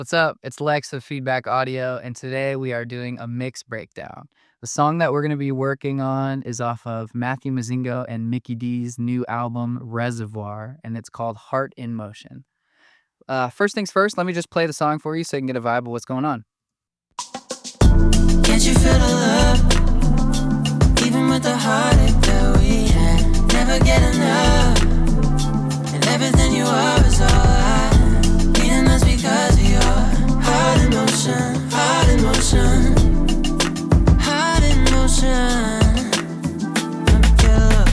What's up? It's Lex of Feedback Audio, and today we are doing a mix breakdown. The song that we're going to be working on is off of Matthew Mozingo and Mickey D's new album, Reservoir, and it's called Heart in Motion. First things first, let me just play the song for you so you can get a vibe of what's going on. Can't you feel the love? Even with the heartache that we had, never get enough. And everything you are is all I need, and that's because of your heart in motion, heart in motion, heart in motion. Let me get up,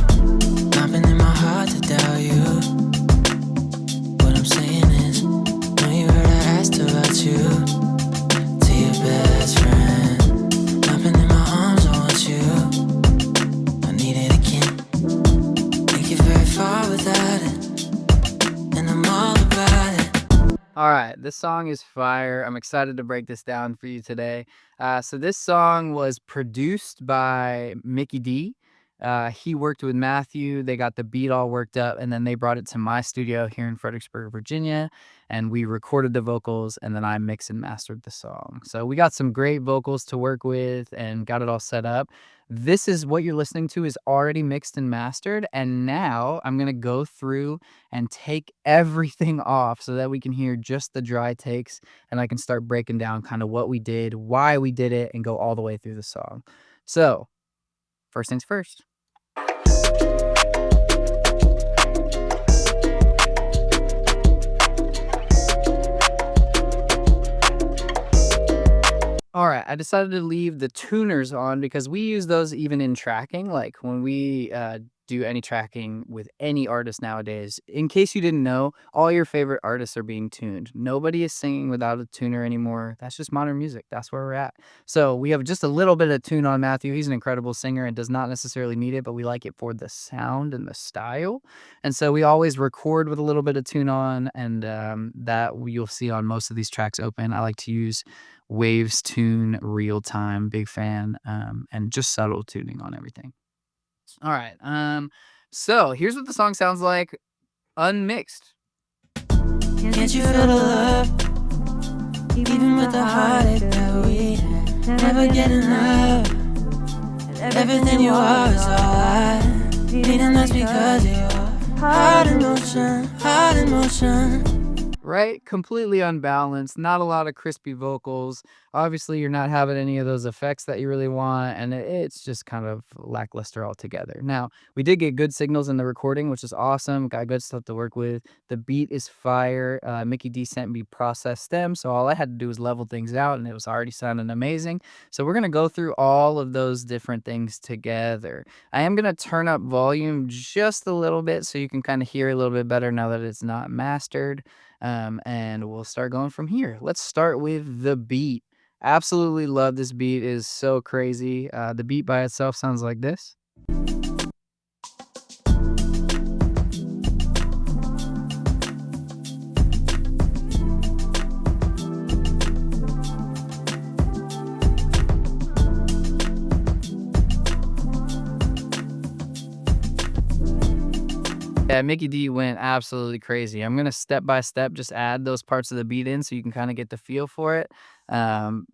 thumping in my heart to tell you. What I'm saying is, know you heard I asked about you to your best friend. Thumping in my arms, I want you. I need it again. Take you very far without it, and I'm all about it. All right, this song is fire. I'm excited to break this down for you today. So this song was produced by Mickey D. He worked with Matthew. They got the beat all worked up, and then they brought it to my studio here in Fredericksburg, Virginia, and we recorded the vocals, and then I mixed and mastered the song. So we got some great vocals to work with and got it all set up. This is what you're listening to is already mixed and mastered, and now I'm going to go through and take everything off so that we can hear just the dry takes, and I can start breaking down kind of what we did, why we did it, and go all the way through the song. So, first things first. All right, I decided to leave the tuners on because we use those even in tracking. Like when we do any tracking with any artist nowadays, in case you didn't know, all your favorite artists are being tuned. Nobody is singing without a tuner anymore. That's just modern music. That's where we're at. So we have just a little bit of tune on Matthew. He's an incredible singer and does not necessarily need it, but we like it for the sound and the style. And so we always record with a little bit of tune on, and that you'll see on most of these tracks open. I like to use Waves tune real time, big fan, and just subtle tuning on everything. All right, so here's what the song sounds like unmixed. Can't you feel the love? Even with the heartache that we had, never get enough. Everything you are is all I need, and that's because of your heart in motion, heart in motion. Right? Completely unbalanced, not a lot of crispy vocals. Obviously, you're not having any of those effects that you really want, and it's just kind of lackluster altogether. Now, we did get good signals in the recording, which is awesome. Got good stuff to work with. The beat is fire. Mickey D sent me processed stems, so all I had to do was level things out, and it was already sounding amazing. So we're going to go through all of those different things together. I am going to turn up volume just a little bit so you can kind of hear a little bit better now that it's not mastered. And we'll start going from here. Let's start with the beat. Absolutely love this beat. It is so crazy. The beat by itself sounds like this. Yeah, Mickey D went absolutely crazy. I'm gonna step by step just add those parts of the beat in so you can kind of get the feel for it. Um,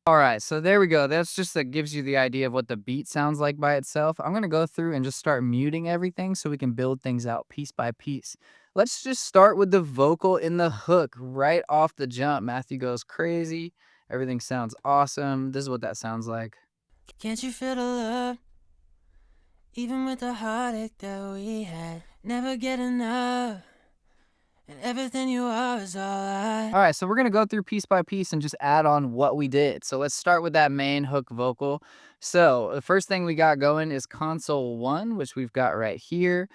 All right, so there we go. That's just that gives you the idea of what the beat sounds like by itself. I'm gonna go through and just start muting everything so we can build things out piece by piece. Let's just start with the vocal in the hook right off the jump. Matthew goes crazy. Everything sounds awesome. This is what that sounds like. Can't you feel the love? Even with the heartache that we had, never get enough. And everything you are is all I. All right, so we're gonna go through piece by piece and just add on what we did. So let's start with that main hook vocal. So the first thing we got going is console 1, which we've got right here.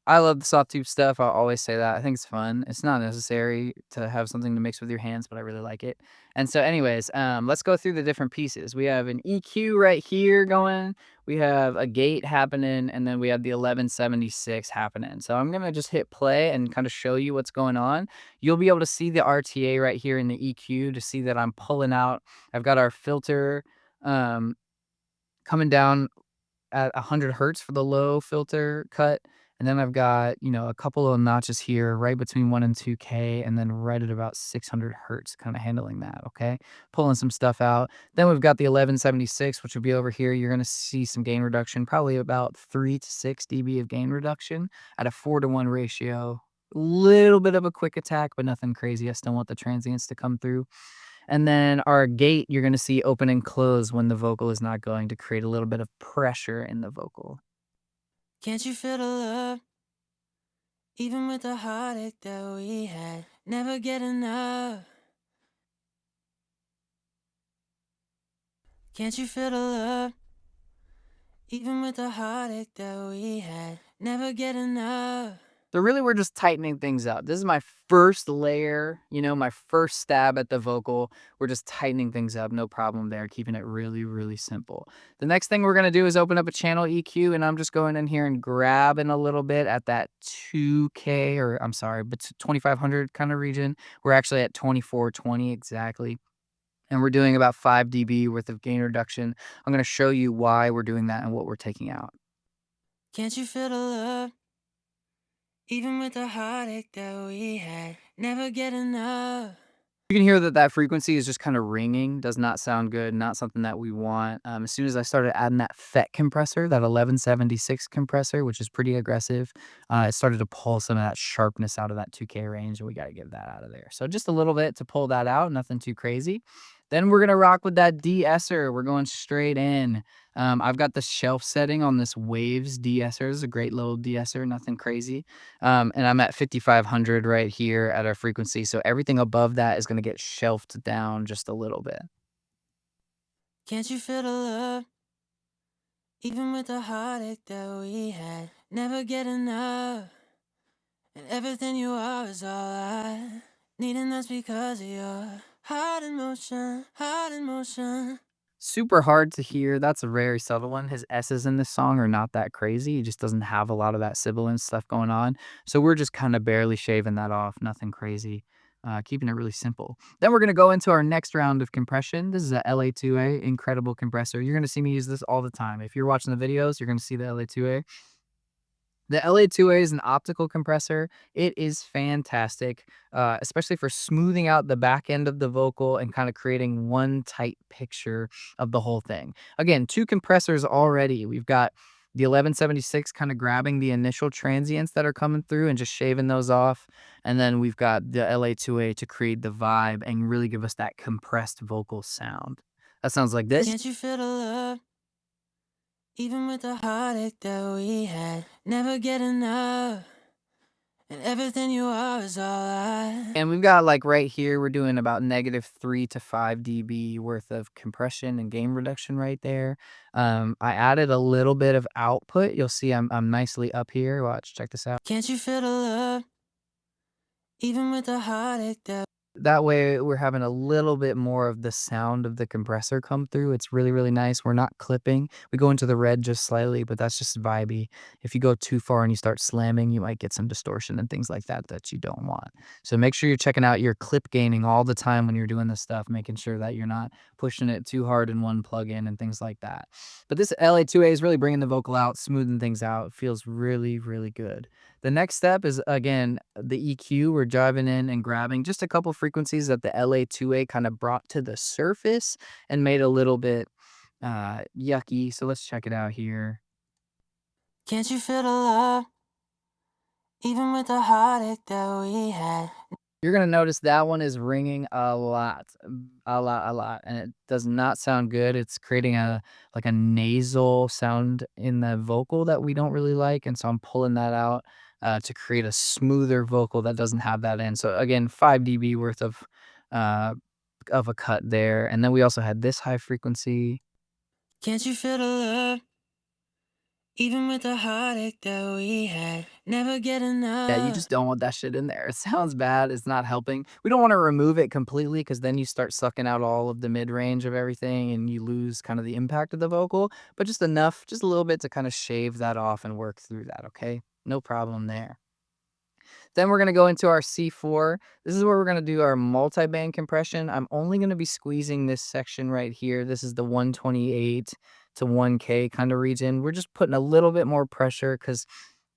I love the soft tube stuff. I'll always say that. I think it's fun. It's not necessary to have something to mix with your hands, but I really like it. And so, anyways, let's go through the different pieces. We have an EQ right here going. We have a gate happening, and then we have the 1176 happening. So I'm gonna just hit play and kind of show you what's going on. You'll be able to see the RTA right here in the EQ to see that I'm pulling out. I've got our filter um, coming down at 100 hertz for the low filter cut. And then I've got, a couple of notches here right between 1 and 2K, and then right at about 600 hertz, kind of handling that, okay? Pulling some stuff out. Then we've got the 1176, which will be over here. You're going to see some gain reduction, probably about 3 to 6 dB of gain reduction at a 4-to-1 ratio. Little bit of a quick attack, but nothing crazy. I still want the transients to come through. And then our gate, you're going to see open and close when the vocal is not going, to create a little bit of pressure in the vocal. Can't you feel the love? Even with the heartache that we had, never get enough. Can't you feel the love? Even with the heartache that we had, never get enough. So really, we're just tightening things up. This is my first layer, my first stab at the vocal. We're just tightening things up, no problem there, keeping it really, really simple. The next thing we're gonna do is open up a channel EQ, and I'm just going in here and grabbing a little bit at that 2K, or I'm sorry, but 2500 kind of region. We're actually at 2420 exactly. And we're doing about 5 dB worth of gain reduction. I'm gonna show you why we're doing that and what we're taking out. Can't you feel the love? Even with the heartache that we had, never get enough. You can hear that that frequency is just kind of ringing, does not sound good, not something that we want. As soon as I started adding that FET compressor, that 1176 compressor, which is pretty aggressive, it started to pull some of that sharpness out of that 2K range, and we got to get that out of there. So just a little bit to pull that out, nothing too crazy. Then we're going to rock with that de-esser. We're going straight in. I've got the shelf setting on this Waves de-esser. It's a great little de-esser, nothing crazy. And I'm at 5,500 right here at our frequency. So everything above that is going to get shelved down just a little bit. Can't you feel the love? Even with the heartache that we had, never get enough. And everything you are is all I need, and that's because of your heart in motion, heart in motion. Super hard to hear. That's a very subtle one. His S's in this song are not that crazy. He just doesn't have a lot of that sibilant stuff going on. So we're just kind of barely shaving that off. Nothing crazy. Keeping it really simple. Then we're going to go into our next round of compression. This is a LA2A, incredible compressor. You're going to see me use this all the time. If you're watching the videos, you're going to see the LA2A. The LA2A is an optical compressor. It is fantastic, especially for smoothing out the back end of the vocal and kind of creating one tight picture of the whole thing. Again, 2 compressors already. We've got the 1176 kind of grabbing the initial transients that are coming through and just shaving those off. And then we've got the LA2A to create the vibe and really give us that compressed vocal sound. That sounds like this. Can't you feel the love? Even with the heartache that we had, never get enough. And everything you are is all I. And we've got, like, right here, we're doing about -3 to 5 dB worth of compression and gain reduction right there. I added a little bit of output. You'll see I'm nicely up here. Watch, check this out. Can't you feel the love? Even with the heartache that. That way, we're having a little bit more of the sound of the compressor come through. It's really, really nice. We're not clipping. We go into the red just slightly, but that's just vibey. If you go too far and you start slamming, you might get some distortion and things like that that you don't want. So make sure you're checking out your clip gaining all the time when you're doing this stuff, making sure that you're not pushing it too hard in one plugin and things like that. But this LA2A is really bringing the vocal out, smoothing things out. It feels really, really good. The next step is, again, the EQ. We're driving in and grabbing just a couple frequencies that the LA2A kind of brought to the surface and made a little bit yucky. So let's check it out here. Can't you feel the love? Even with the heartache that we had. You're gonna notice that one is ringing a lot, a lot, and it does not sound good. It's creating a like a nasal sound in the vocal that we don't really like, and so I'm pulling that out to create a smoother vocal that doesn't have that in. So again, 5 dB worth uh, of a cut there, and then we also had this high frequency. Can't you feel the love? Even with the heartache that we had, never get Yeah, you enough. just don't want that shit in there. It sounds bad, it's not helping. We don't wanna remove it completely because then you start sucking out all of the mid-range of everything and you lose kind of the impact of the vocal, but just enough, just a little bit to kinda shave that off and work through that, okay? No problem there. Then we're gonna go into our C4. This is where we're gonna do our multiband compression. I'm only gonna be squeezing this section right here. This is the 128 to 1K kind of region. We're just putting a little bit more pressure because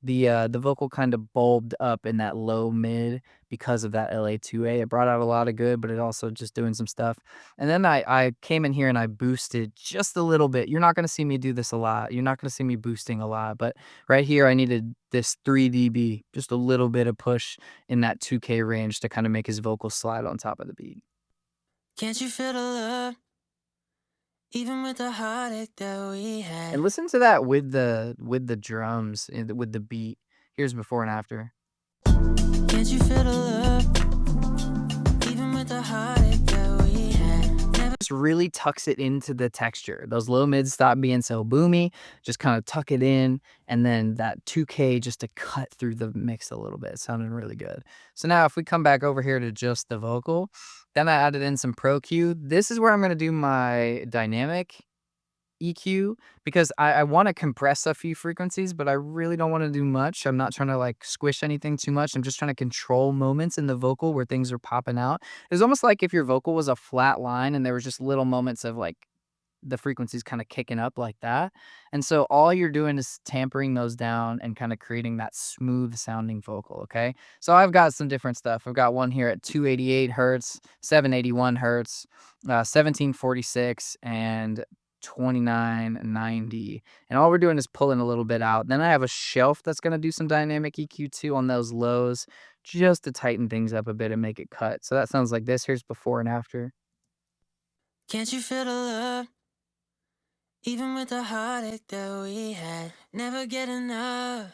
the vocal kind of bulbed up in that low mid because of that LA2A. It brought out a lot of good, but it also just doing some stuff. And then I came in here and I boosted just a little bit. You're not gonna see me do this a lot. You're not gonna see me boosting a lot, but right here I needed this 3 dB, just a little bit of push in that 2K range to kind of make his vocal slide on top of the beat. Can't you feel the love? Even with the heartache that we And had. listen to that with the drums and with the beat. Here's before and after. Can't you feel the love? Even with the heartache that we had. Never Just really tucks it into the texture. Those low mids stop being so boomy, just kind of tuck it in, and then that 2K just to cut through the mix a little bit. Sounding really good. So now if we come back over here to just the vocal, then I added in some Pro Q. This is where I'm gonna do my dynamic EQ because I want to compress a few frequencies, but I really don't want to do much. I'm not trying to like squish anything too much. I'm just trying to control moments in the vocal where things are popping out. It's almost like if your vocal was a flat line and there was just little moments of like the frequencies kind of kicking up like that. And so all you're doing is tampering those down and kind of creating that smooth sounding vocal. Okay. So I've got some different stuff. I've got one here at 288 hertz, 781 hertz, 1746, and 2990. And all we're doing is pulling a little bit out. Then I have a shelf that's going to do some dynamic EQ too on those lows just to tighten things up a bit and make it cut. So that sounds like this. Here's before and after. Can't you feel the love? Even with the heartache that we had. Never get enough.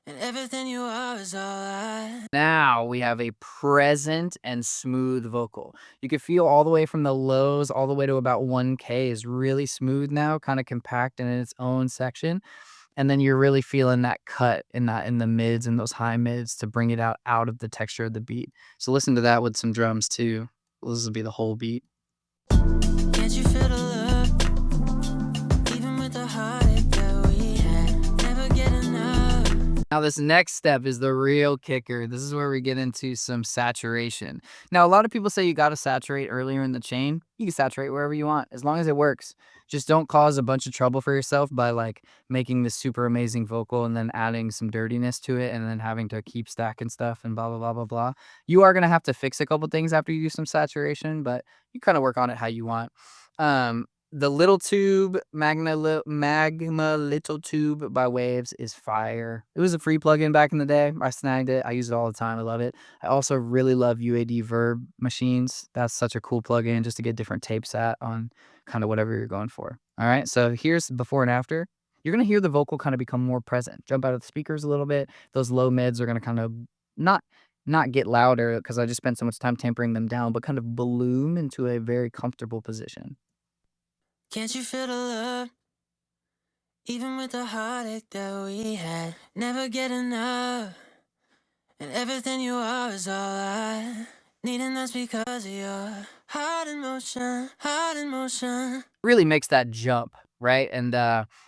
And everything you are is all I. Now we have a present and smooth vocal. You can feel all the way from the lows all the way to about 1K is really smooth now, kind of compact and in its own section. And then you're really feeling that cut in the mids and those high mids to bring it out of the texture of the beat. So listen to that with some drums too. This will be the whole beat. Can't you feel the love? Even with the heartache that we had. Never get enough. Now, this next step is the real kicker. This is where we get into some saturation. Now, a lot of people say you got to saturate earlier in the chain. You can saturate wherever you want as long as it works. Just don't cause a bunch of trouble for yourself by like making this super amazing vocal and then adding some dirtiness to it and then having to keep stacking stuff and blah, blah, blah, blah, blah. You are going to have to fix a couple things after you do some saturation, but you kind of work on it how you want. The Little Tube, Magma Little Tube by Waves is fire. It was a free plugin back in the day. I snagged it. I use it all the time. I love it. I also really love UAD Verb machines. That's such a cool plugin just to get different tapes at on kind of whatever you're going for. All right. So here's before and after. You're going to hear the vocal kind of become more present. Jump out of the speakers a little bit. Those low mids are going to kind of not not get louder because I just spent so much time tempering them down, but kind of balloon into a very comfortable position. Can't you feel the love? Even with the heartache that we had. Never get enough. And everything you are is all I need, and that's because of your heart in motion, heart in motion. Really makes that jump, right? And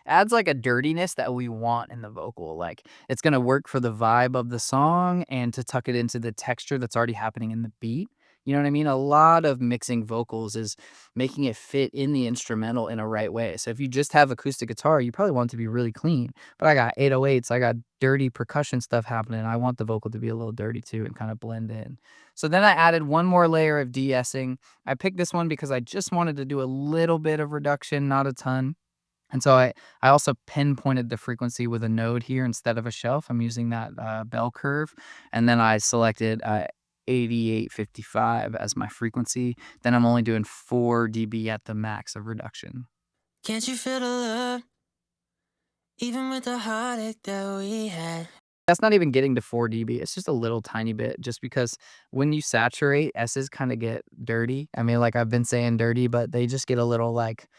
adds like a dirtiness that we want in the vocal. Like it's gonna work for the vibe of the song and to tuck it into the texture that's already happening in the beat. You know what I mean? A lot of mixing vocals is making it fit in the instrumental in a right way. So if you just have acoustic guitar, you probably want it to be really clean. But I got 808s, I got dirty percussion stuff happening. I want the vocal to be a little dirty too and kind of blend in. So then I added one more layer of de-essing. I picked this one because I just wanted to do a little bit of reduction, not a ton. And so I also pinpointed the frequency with a node here instead of a shelf. I'm using that bell curve. And then I selected 8855 as my frequency, then I'm only doing 4 dB at the max of reduction. Can't you feel the love? Even with the heartache that we had. That's not even getting to 4 dB, it's just a little tiny bit just because when you saturate, S's kinda get dirty. I mean, like, I've been saying dirty, but they just get a little, like,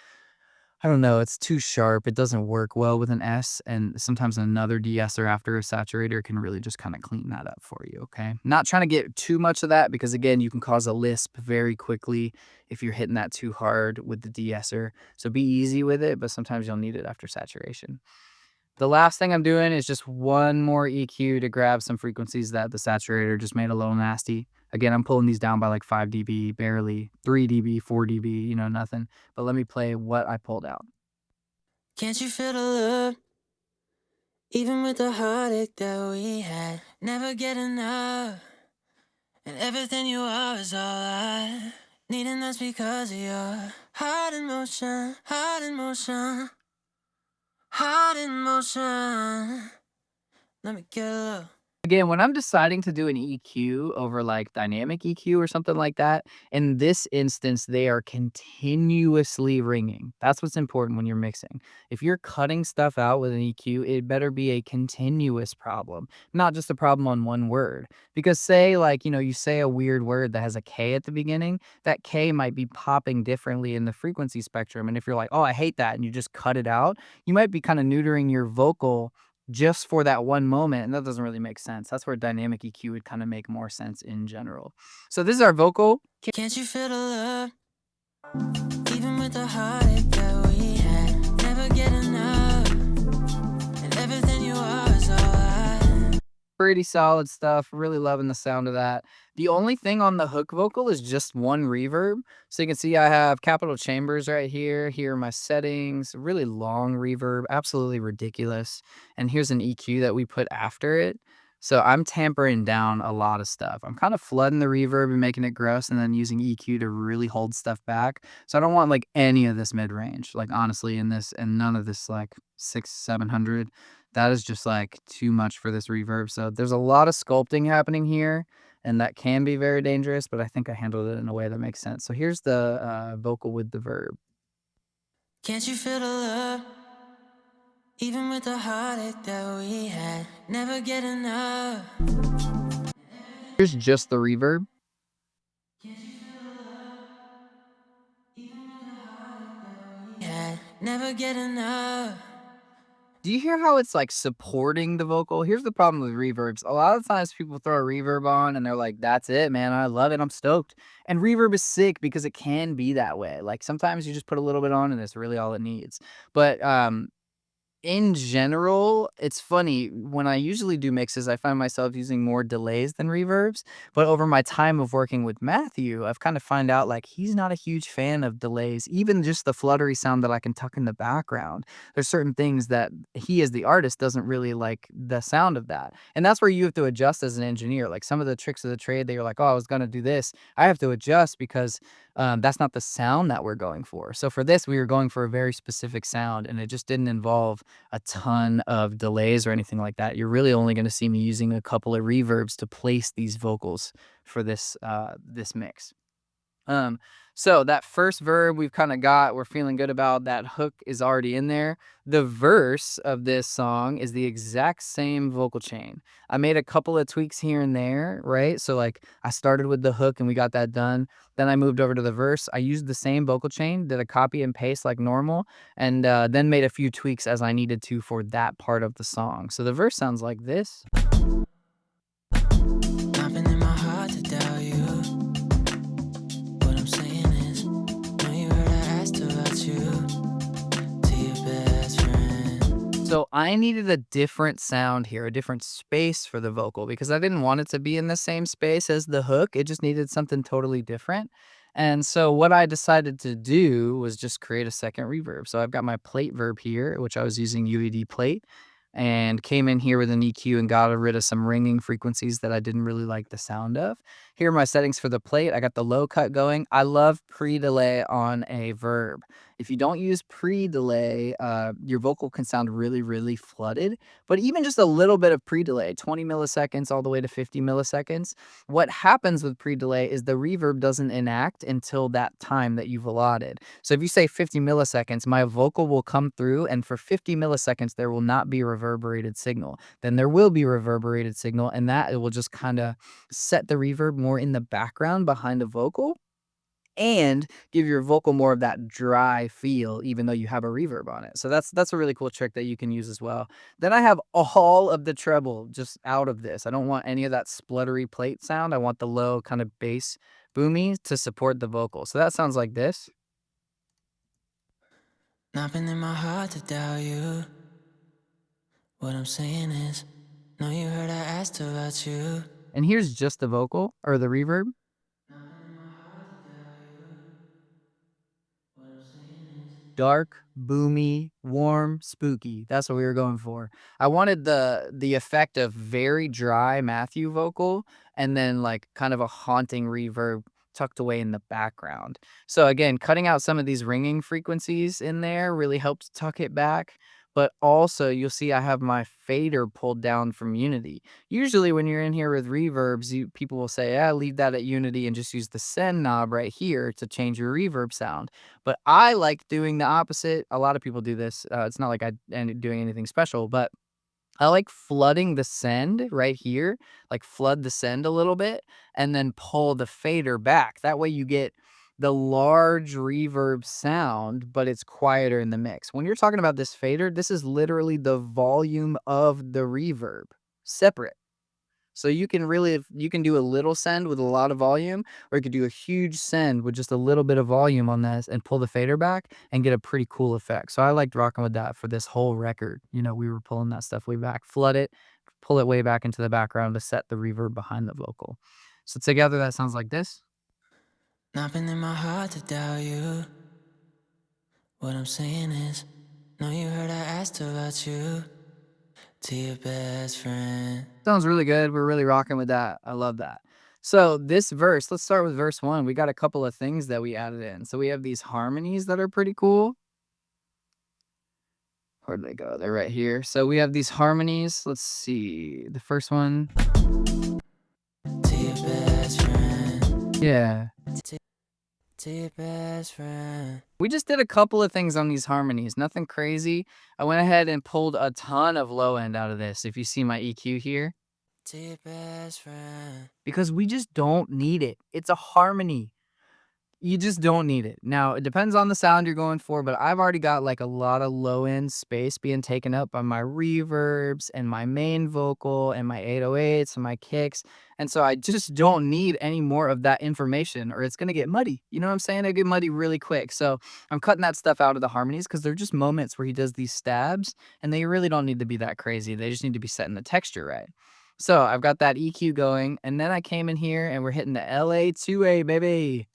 I don't know, it's too sharp, it doesn't work well with an S, and sometimes another de-esser after a saturator can really just kinda clean that up for you, okay? Not trying to get too much of that because, again, you can cause a lisp very quickly if you're hitting that too hard with the de-esser, so be easy with it, but sometimes you'll need it after saturation. The last thing I'm doing is just one more EQ to grab some frequencies that the saturator just made a little nasty. Again, I'm pulling these down by like 5 dB, barely 3 dB, 4 dB, you know, nothing. But let me play what I pulled out. Can't you feel the love? Even with the heartache that we had. Never get enough. And everything you are is all I need, and that's because of your heart in motion, heart in motion, heart in motion. Let me get a look. Again, when I'm deciding to do an EQ over like dynamic EQ or something like that, in this instance, they are continuously ringing. That's what's important when you're mixing. If you're cutting stuff out with an EQ, it better be a continuous problem, not just a problem on one word. Because say like, you say a weird word that has a K at the beginning, that K might be popping differently in the frequency spectrum. And if you're like, oh, I hate that, and you just cut it out, you might be kind of neutering your vocal just for that one moment, and that doesn't really make sense. That's where dynamic EQ would kinda make more sense in general. So this is our vocal. Can't you feel the love? Even with the heartache that we had. Never get enough. And everything you are is all I. Pretty solid stuff, really loving the sound of that. The only thing on the hook vocal is just one reverb. So you can see I have capital chambers right here. Here are my settings, really long reverb, absolutely ridiculous. And here's an EQ that we put after it. So I'm tampering down a lot of stuff. I'm kind of flooding the reverb and making it gross and then using EQ to really hold stuff back. So I don't want like any of this mid range, like honestly in this, and none of this like 700. That is just like too much for this reverb. So there's a lot of sculpting happening here, and that can be very dangerous, but I think I handled it in a way that makes sense. So here's the vocal with the verb. Can't you feel the love? Even with the heartache that we had. Never get enough. Here's just the reverb. Can't you feel the love? Even with the heartache that we had. Never get enough. Do you hear how it's like supporting the vocal? Here's the problem with reverbs. A lot of times people throw a reverb on and they're like, that's it, man. I love it. I'm stoked. And reverb is sick because it can be that way. Like sometimes you just put a little bit on and it's really all it needs. But in general, it's funny, when I usually do mixes, I find myself using more delays than reverbs, but over my time of working with Matthew, I've kind of find out, like, he's not a huge fan of delays, even just the fluttery sound that I can tuck in the background. There's certain things that he, as the artist, doesn't really like the sound of that, and that's where you have to adjust as an engineer, like, some of the tricks of the trade that you're like, "Oh, I was gonna do this," I have to adjust because, that's not the sound that we're going for. So for this, we were going for a very specific sound, and it just didn't involve a ton of delays or anything like that. You're really only gonna see me using a couple of reverbs to place these vocals for this mix. Um, so that first verb we've kind of got, we're feeling good about. That hook is already in there. The verse of this song is the exact same vocal chain. I made a couple of tweaks here and there, right? So like I started with the hook and we got that done. Then I moved over to the verse. I used the same vocal chain, did a copy and paste like normal, and then made a few tweaks as I needed to for that part of the song. So the verse sounds like this. Nothing in my heart to tell you. What I'm saying is, know you heard I asked about you to your best friend. So I needed a different sound here, a different space for the vocal because I didn't want it to be in the same space as the hook. It just needed something totally different. And so what I decided to do was just create a second reverb. So I've got my plate verb here, which I was using UED plate. and came in here with an EQ and got rid of some ringing frequencies that I didn't really like the sound of. Here are my settings for the plate. I got the low cut going. I love pre-delay on a verb. If you don't use pre-delay, your vocal can sound really, really flooded. But even just a little bit of pre-delay, 20 milliseconds all the way to 50 milliseconds, what happens with pre-delay is the reverb doesn't enact until that time that you've allotted. So if you say 50 milliseconds, my vocal will come through, and for 50 milliseconds, there will not be reverberated signal. Then there will be reverberated signal, and that it will just kind of set the reverb more in the background behind the vocal and give your vocal more of that dry feel even though you have a reverb on it. So that's a really cool trick that you can use as well. Then I have all of the treble just out of this. I don't want any of that spluttery plate sound. I want the low kind of bass boomy to support the vocal. So that sounds like this. Nothing in my heart to doubt you. What I'm saying is, know you heard I asked about you. And here's just the vocal or the reverb. Nothing in my heart to doubt you. What I'm saying is, Dark, boomy, warm, spooky. That's what we were going for. I wanted the effect of very dry Matthew vocal and then like kind of a haunting reverb tucked away in the background. So again, cutting out some of these ringing frequencies in there really helps tuck it back. But also you'll see I have my fader pulled down from Unity. Usually when you're in here with reverbs, people will say, yeah, leave that at Unity and just use the send knob right here to change your reverb sound. But I like doing the opposite. A lot of people do this. It's not like I ended doing anything special, but I like flooding the send right here, like flood the send a little bit and then pull the fader back. That way you get the large reverb sound, but it's quieter in the mix. When you're talking about this fader, this is literally the volume of the reverb separate. So you can do a little send with a lot of volume, or you could do a huge send with just a little bit of volume on this and pull the fader back and get a pretty cool effect. So I liked rocking with that for this whole record. You know, we were pulling that stuff way back, flood it, pull it way back into the background to set the reverb behind the vocal. So together that sounds like this. nothing in my heart to doubt you. What I'm saying is, know you heard I asked about you. To your best friend. Sounds really good. We're really rocking with that. I love that. So this verse, let's start with verse 1. We got a couple of things that we added in. So we have these harmonies that are pretty cool. Where'd they go? They're right here. So we have these harmonies. Let's see. The first one. To your best friend. Yeah. To your best friend. We just did a couple of things on these harmonies. Nothing crazy. I went ahead and pulled a ton of low end out of this. If you see my EQ here. To your best friend. Because we just don't need it. It's a harmony. You just don't need it. Now, it depends on the sound you're going for, but I've already got like a lot of low end space being taken up by my reverbs and my main vocal and my 808s and my kicks. And so I just don't need any more of that information or it's going to get muddy. You know what I'm saying? It get muddy really quick. So I'm cutting that stuff out of the harmonies because they're just moments where he does these stabs and they really don't need to be that crazy. They just need to be setting the texture right. So I've got that EQ going and then I came in here and we're hitting the LA2A, baby.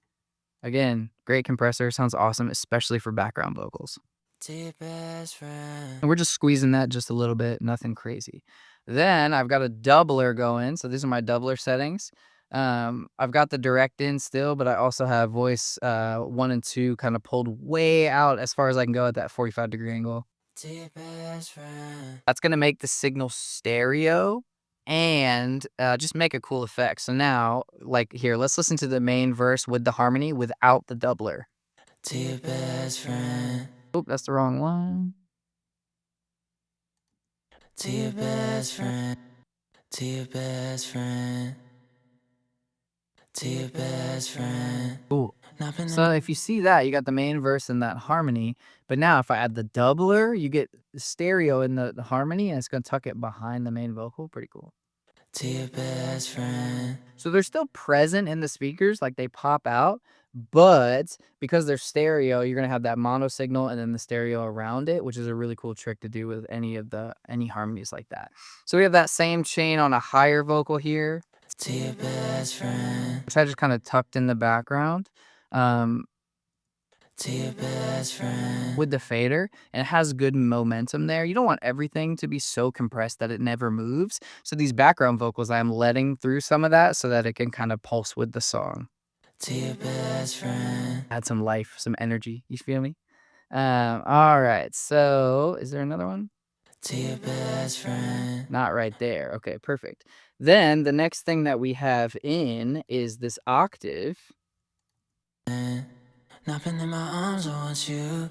Again, great compressor, sounds awesome, especially for background vocals. To your best friend. And we're just squeezing that just a little bit, nothing crazy. Then I've got a doubler going, so these are my doubler settings. I've got the direct in still, but I also have voice 1 and 2 kind of pulled way out as far as I can go at that 45-degree angle. To your best friend. That's going to make the signal stereo and just make a cool effect. So now, like here, let's listen to the main verse with the harmony without the doubler. To your best friend. Oh, that's the wrong one. To your best friend. To your best friend. To your best friend. Cool. So if you see that, you got the main verse and that harmony. But now if I add the doubler, you get the stereo in the harmony and it's going to tuck it behind the main vocal. Pretty cool. To your best friend. So they're still present in the speakers, like they pop out, but because they're stereo, you're going to have that mono signal and then the stereo around it, which is a really cool trick to do with any harmonies like that. So we have that same chain on a higher vocal here. To your best friend. Which I just kind of tucked in the background. To to your best friend. with the fader, and it has good momentum there. You don't want everything to be so compressed that it never moves. So these background vocals, I'm letting through some of that so that it can kind of pulse with the song. To your best friend. Add some life, some energy. You feel me? All right. So is there another one? To your best friend. Not right there. Okay, perfect. Then the next thing that we have in is this octave. Napping in my arms, I want you.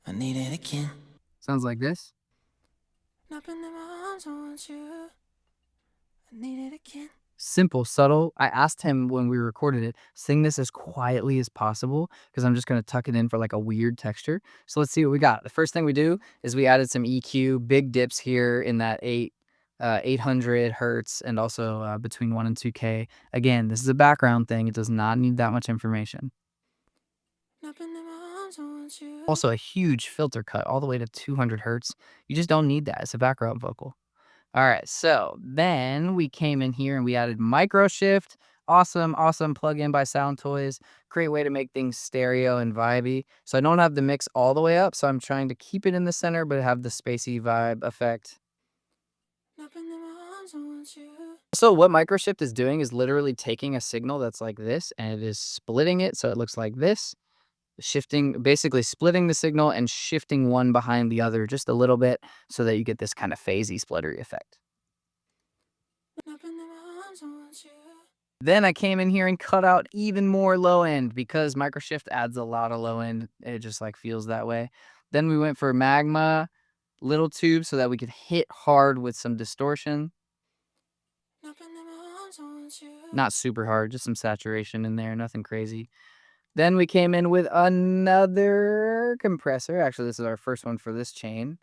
I need it again. Sounds like this. Napping in my arms, I want you. I need it again. Simple, subtle. I asked him when we recorded it, sing this as quietly as possible because I'm just going to tuck it in for like a weird texture. So let's see what we got. The first thing we do is we added some EQ, big dips here in that 800 hertz and also between 1 and 2K. Again, this is a background thing. It does not need that much information. Napping in my arms, I want you. Also a huge filter cut all the way to 200 hertz. You just don't need that. It's a background vocal. All right, so then we came in here and we added micro shift. Awesome, awesome plugin by Sound Toys. Great way to make things stereo and vibey. So I don't have the mix all the way up, so I'm trying to keep it in the center, but have the spacey vibe effect. Napping in my arms, I want you. So what micro shift is doing is literally taking a signal that's like this, and it is splitting it so it looks like this. Shifting, basically splitting the signal and shifting one behind the other just a little bit so that you get this kind of phasey splittery effect. Napping in my arms, I want you. Then I came in here and cut out even more low end because microshift adds a lot of low end. It just like feels that way. Then we went for Magma Little Tube so that we could hit hard with some distortion. Napping in my arms, I want you. Not super hard, just some saturation in there, nothing crazy. Then we came in with another compressor. Actually, this is our first one for this chain.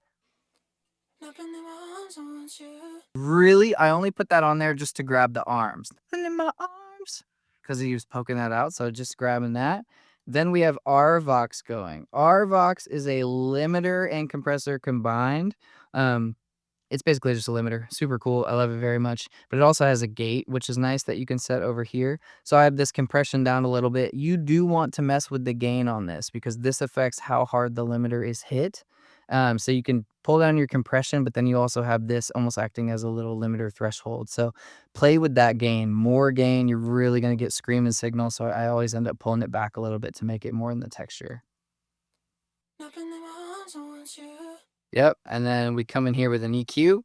Napping in my arms, I want you. Really? I only put that on there just to grab the arms. In my arms. Because he was poking that out, so just grabbing that. Then we have RVox going. RVox is a limiter and compressor combined. It's basically just a limiter. Super cool. I love it very much. But it also has a gate, which is nice that you can set over here. So I have this compression down a little bit. You do want to mess with the gain on this because this affects how hard the limiter is hit. So you can pull down your compression, but then you also have this almost acting as a little limiter threshold. So play with that gain. More gain, you're really going to get screaming signal. So I always end up pulling it back a little bit to make it more in the texture. Napping in my arms, I want you. Yep, and then we come in here with an EQ,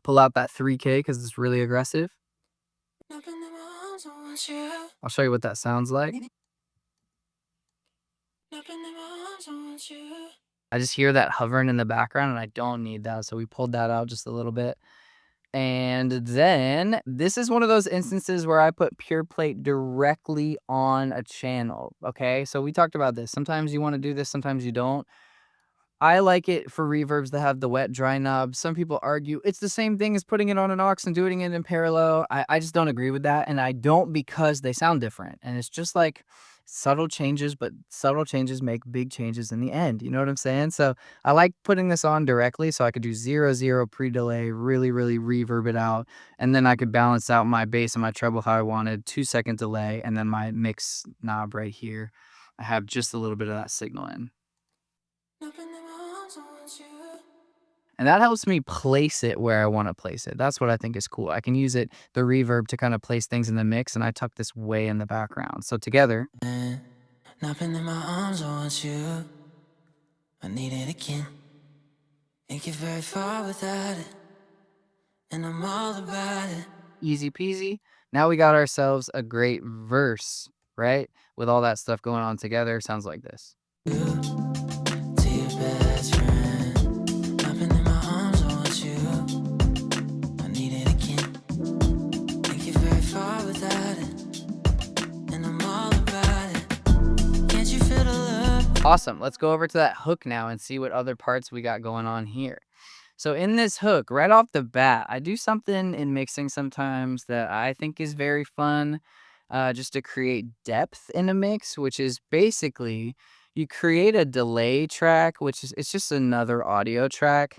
pull out that 3K because it's really aggressive. Napping in my arms, I want you. I'll show you what that sounds like. Napping in my arms, I want you. I just hear that hovering in the background, and I don't need that, so we pulled that out just a little bit. And then this is one of those instances where I put pure plate directly on a channel, okay? So we talked about this. Sometimes you want to do this, sometimes you don't. I like it for reverbs that have the wet dry knob. Some people argue it's the same thing as putting it on an aux and doing it in parallel. I just don't agree with that. And I don't because they sound different. And it's just like subtle changes, but subtle changes make big changes in the end. You know what I'm saying? So I like putting this on directly so I could do 0-0 pre-delay, really, really reverb it out. And then I could balance out my bass and my treble how I wanted, 2-second delay, and then my mix knob right here. I have just a little bit of that signal in. Napping in my arms, I want you. And that helps me place it where I want to place it. That's what I think is cool. I can use it, the reverb, to kind of place things in the mix, and I tuck this way in the background. So together. Napping in my arms, I want you. I need it again. Ain't get very far without it. And I'm all about it. Easy peasy. Now we got ourselves a great verse, right? With all that stuff going on together, sounds like this. To your best friend. Napping in my arms, I want you. I need it again. Ain't get very far without it. And I'm all about it. Can't you feel the love? Awesome. Let's go over to that hook now and see what other parts we got going on here. So in this hook, right off the bat, I do something in mixing sometimes that I think is very fun, just to create depth in a mix, which is basically you create a delay track, which is it's just another audio track,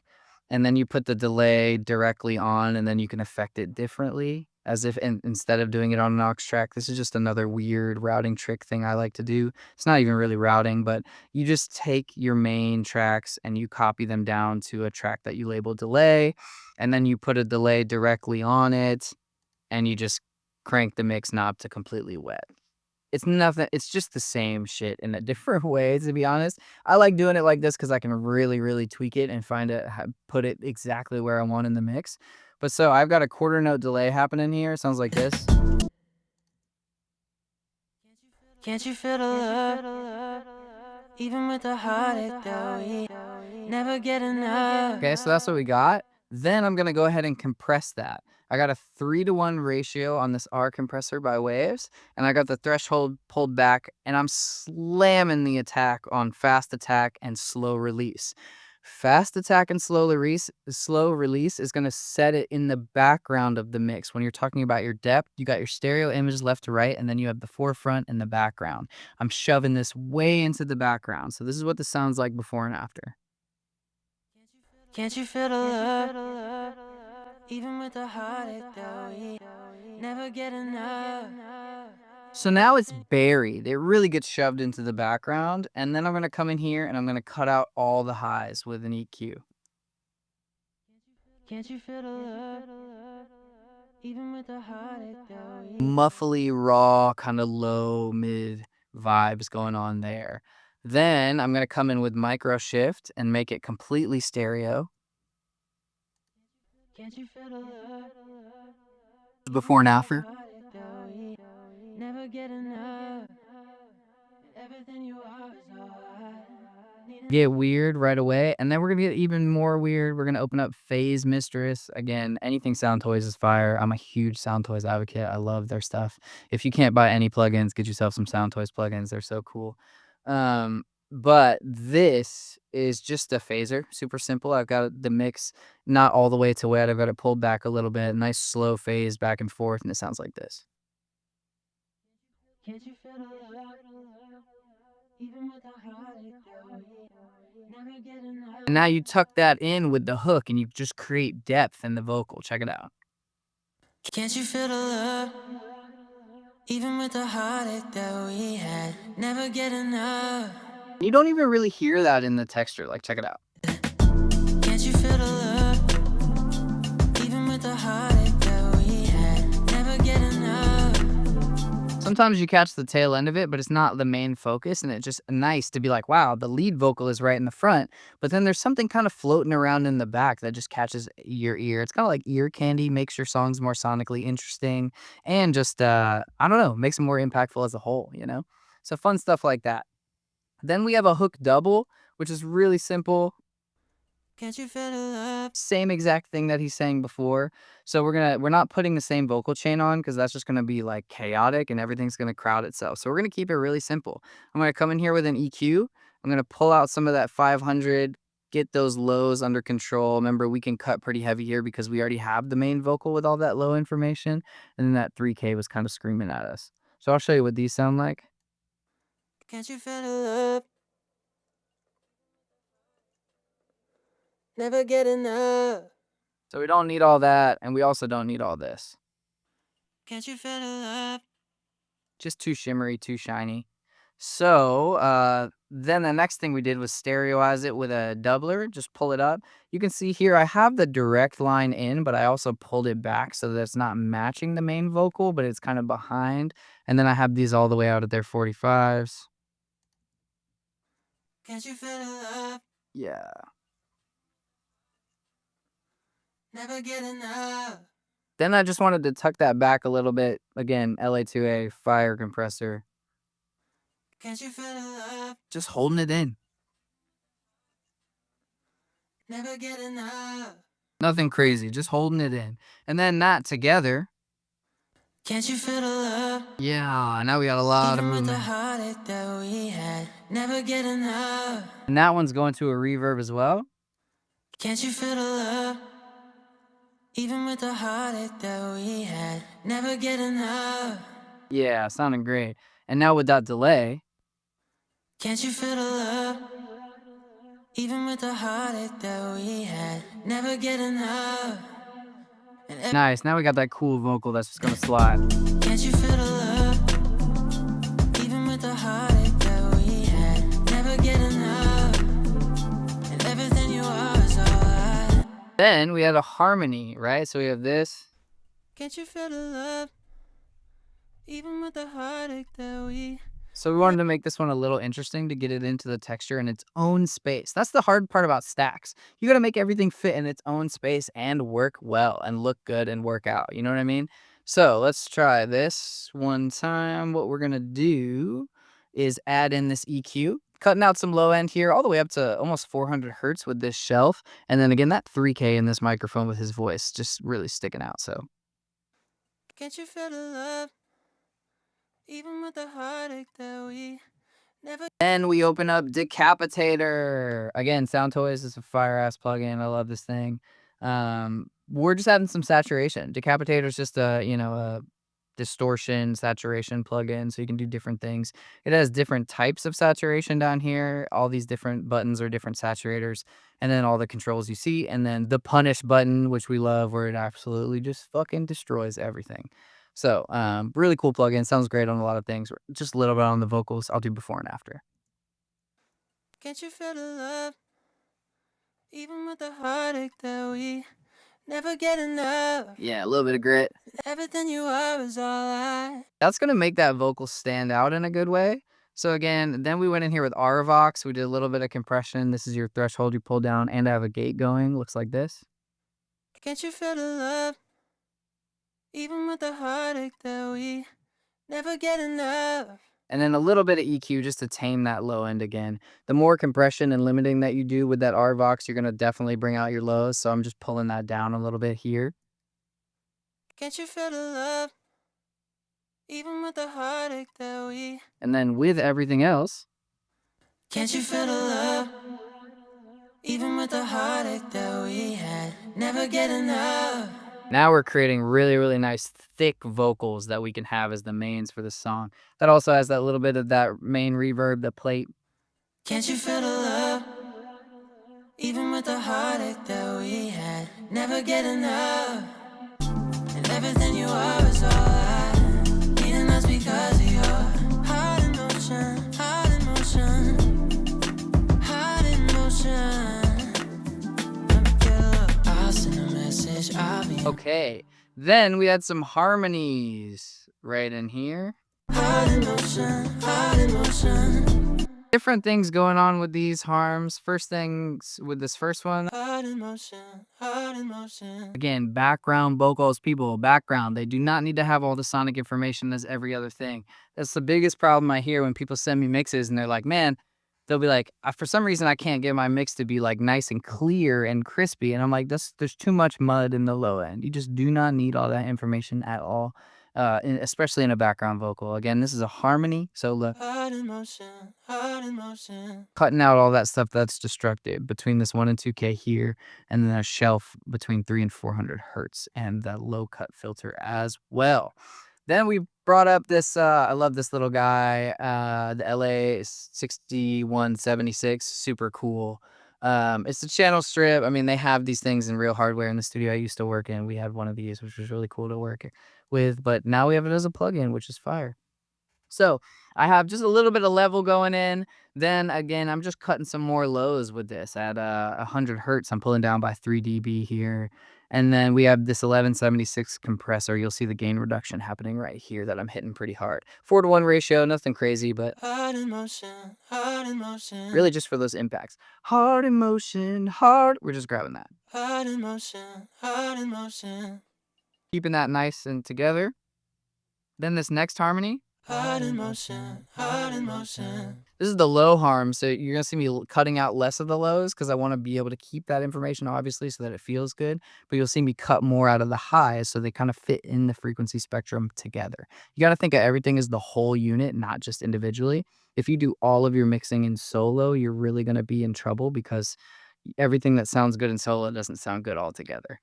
and then you put the delay directly on, and then you can affect it differently. as if instead of doing it on an aux track. This is just another weird routing trick thing I like to do. It's not even really routing, but you just take your main tracks and you copy them down to a track that you label delay, and then you put a delay directly on it, and you just crank the mix knob to completely wet. It's nothing, it's just the same shit in a different way, to be honest. I like doing it like this because I can really, really tweak it and find it, put it exactly where I want in the mix. But so I've got a quarter note delay happening here. It sounds like this. Can't you feel the love? Even with the heartache that we never get enough. Okay, so that's what we got. Then I'm gonna go ahead and compress that. I got a 3-to-1 ratio on this R compressor by Waves, and I got the threshold pulled back, and I'm slamming the attack on fast attack and slow release. Fast attack and slow release is gonna set it in the background of the mix. When you're talking about your depth, you got your stereo images left to right, and then you have the forefront and the background. I'm shoving this way into the background. So this is what this sounds like before and after. Can't you feel the love? Even with the heartache that we never get enough. So now it's buried. It really gets shoved into the background. And then I'm going to come in here and I'm going to cut out all the highs with an EQ. Can't you feel the love? Even with the heartache that we Muffly, raw, kind of low, mid vibes going on there. Then I'm going to come in with micro shift and make it completely stereo. Can't you feel the love? Before and after. Never get enough. Everything you are is all I need. Get weird right away, and then we're gonna get even more weird. We're gonna open up Phase Mistress. Again, anything Sound Toys is fire. I'm a huge Sound Toys advocate. I love their stuff. If you can't buy any plugins, get yourself some Sound Toys plugins. They're so cool. But this is just a phaser, super simple. I've got the mix not all the way to wet. I've got it pulled back a little bit, nice slow phase back and forth, and it sounds like this. Can't you feel the love? Even with the heartache that we never get enough. And now you tuck that in with the hook, and you just create depth in the vocal. Check it out. Can't you feel the love? Even with the heartache that we had, never get enough. You don't even really hear that in the texture. Like, check it out. Can't you feel the love? Even with the heartache that we had, never get enough. Sometimes you catch the tail end of it, but it's not the main focus, and it's just nice to be like, wow, the lead vocal is right in the front, but then there's something kind of floating around in the back that just catches your ear. It's kind of like ear candy, makes your songs more sonically interesting, and just, I don't know, makes them more impactful as a whole, you know? So fun stuff like that. Then we have a hook double, which is really simple. Can't you feel the love? Same exact thing that he's saying before. So we're not putting the same vocal chain on because that's just gonna be like chaotic and everything's gonna crowd itself. So we're gonna keep it really simple. I'm gonna come in here with an EQ. I'm gonna pull out some of that 500, get those lows under control. Remember, we can cut pretty heavy here because we already have the main vocal with all that low information. And then that 3K was kind of screaming at us. So I'll show you what these sound like. Can't you feel the love? Never get enough. So we don't need all that, and we also don't need all this. Can't you feel the love? Just too shimmery, too shiny. So then the next thing we did was stereoize it with a doubler. Just pull it up. You can see here I have the direct line in, but I also pulled it back so that it's not matching the main vocal, but it's kind of behind. And then I have these all the way out at their 45s. Can't you feel the love? Yeah. Never get enough. Then I just wanted to tuck that back a little bit. Again, LA2A, fire compressor. Can't you feel the love? Just holding it in. Never get enough. Nothing crazy, just holding it in. And then that together. Can't you feel the love? Yeah, now we got a lot of Even with the movement. heartache that we had, never get enough. And that one's going to a reverb as well. Can't you feel the love? Even with the heartache that we had, never get enough. Yeah, sounding great. And now with that delay. Can't you feel the love? Even with the heartache that we had, never get enough. Nice. Now we got that cool vocal that's just gonna slide. Can't you feel the love? Even with the heartache that we had, never get enough. And everything you are is all I. Then we had a harmony, right? So we have this. Can't you feel the love? Even with the heartache that we. So we wanted to make this one a little interesting to get it into the texture in its own space. That's the hard part about stacks. You got to make everything fit in its own space and work well and look good and work out. You know what I mean? So let's try this one time. What we're going to do is add in this EQ, cutting out some low end here all the way up to almost 400 hertz with this shelf. And then again, that 3K in this microphone with his voice just really sticking out. So Can't you feel the love? Even with the heartache that we never. then we open up Decapitator. Again, Sound Toys is a fire-ass plugin. I love this thing. We're just adding some saturation. Decapitator is just a distortion saturation plugin, so you can do different things. It has different types of saturation down here. All these different buttons are different saturators, and then all the controls you see, and then the punish button, which we love, where it absolutely just fucking destroys everything. So, really cool plugin. Sounds great on a lot of things. Just a little bit on the vocals. I'll do before and after. Can't you feel the love? Even with the heartache that we never get enough. Yeah, a little bit of grit. Everything you are is all I. That's gonna make that vocal stand out in a good way. So again, then we went in here with RVox. We did a little bit of compression. This is your threshold you pull down, and I have a gate going. Looks like this. Can't you feel the love? Even with the heartache that we never get enough. And then a little bit of EQ just to tame that low end again. The more compression and limiting that you do with that RVox, you're gonna definitely bring out your lows. So I'm just pulling that down a little bit here. Can't you feel the love? Even with the heartache that we. And then with everything else, Can't you feel the love? Even with the heartache that we had, never get enough. now we're creating really, really nice thick vocals that we can have as the mains for the song. That also has that little bit of that main reverb, the plate. Can't you feel the love? Even with the heartache that we had, never get enough. And everything you are is all I. Needing us because of your heart in motion, heart in motion, heart in motion. Let me get up. I'll send a message. I'll be Okay, then we had some harmonies right in here. heart in motion, heart in motion, Different things going on with these harms. First things with this first one, heart in motion, heart in motion. again, background vocals, people, background. They do not need to have all the sonic information as every other thing. That's the biggest problem I hear when people send me mixes and they're like, man, they'll be like, for some reason, I can't get my mix to be like nice and clear and crispy. And I'm like, there's too much mud in the low end. You just do not need all that information at all, especially in a background vocal. Again, this is a harmony. So Heart in motion, heart in motion. cutting out all that stuff that's destructive between this 1 and 2K here, and then a shelf between 3 and 400 hertz, and that low cut filter as well. Then we brought up this, I love this little guy, the LA 6176, super cool. It's a channel strip. I mean, they have these things in real hardware in the studio I used to work in. We had one of these, which was really cool to work with, but now we have it as a plugin, which is fire. So I have just a little bit of level going in. Then again, I'm just cutting some more lows with this at 100 hertz. I'm pulling down by 3 dB here. And then we have this 1176 compressor. You'll see the gain reduction happening right here that I'm hitting pretty hard. 4:1 ratio, nothing crazy, but Heart in motion, heart in motion. really just for those impacts. Hard in motion, hard. We're just grabbing that. Heart in motion, heart in motion. Keeping that nice and together. Then this next harmony. Heart in motion, heart in motion. This is the low harm, so you're gonna see me cutting out less of the lows because I want to be able to keep that information, obviously, so that it feels good. But you'll see me cut more out of the highs, so they kind of fit in the frequency spectrum together. You got to think of everything as the whole unit, not just individually. If you do all of your mixing in solo, you're really gonna be in trouble because everything that sounds good in solo doesn't sound good all together.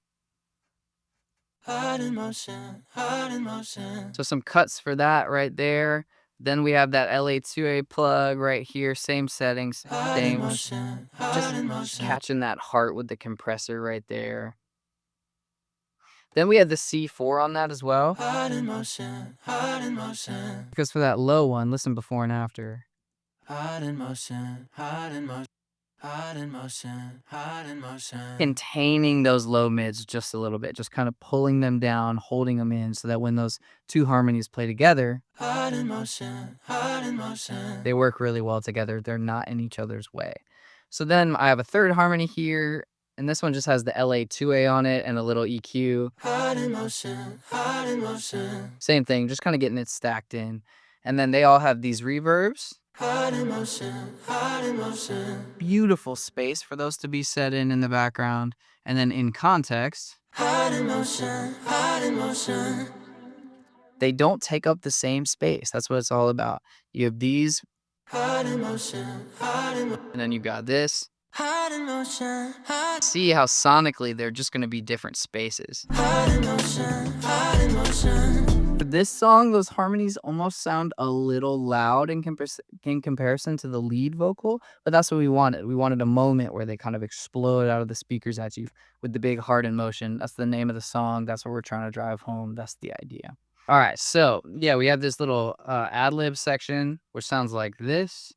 Heart in motion, heart in motion. So some cuts for that right there. Then we have that LA2A plug right here, same settings, Heart in same. motion, heart in Just motion. catching that heart with the compressor right there. Then we had the C4 on that as well. Heart in motion, heart in motion. Because for that low one, listen before and after. Heart in motion, heart in motion. Heart in motion, heart in motion. Containing those low mids just a little bit, just kind of pulling them down, holding them in so that when those two harmonies play together, Heart in motion, heart in motion. they work really well together. They're not in each other's way. So then I have a third harmony here, and this one just has the LA2A on it and a little EQ. Heart in motion, heart in motion. Same thing, just kind of getting it stacked in. And then they all have these reverbs. Heart in motion, heart in motion. Beautiful space for those to be set in the background. And then in context, Heart in motion, heart in motion. they don't take up the same space. That's what it's all about. You have these, Heart in motion, heart in motion. and then you got this. Heart in motion, heart. See how sonically they're just going to be different spaces. Heart in motion, heart in motion. For this song, those harmonies almost sound a little loud in comparison to the lead vocal, but that's what we wanted. We wanted a moment where they kind of explode out of the speakers at you with the big heart in motion. That's the name of the song. That's what we're trying to drive home. That's the idea. All right, so yeah, we have this little ad-lib section, which sounds like this.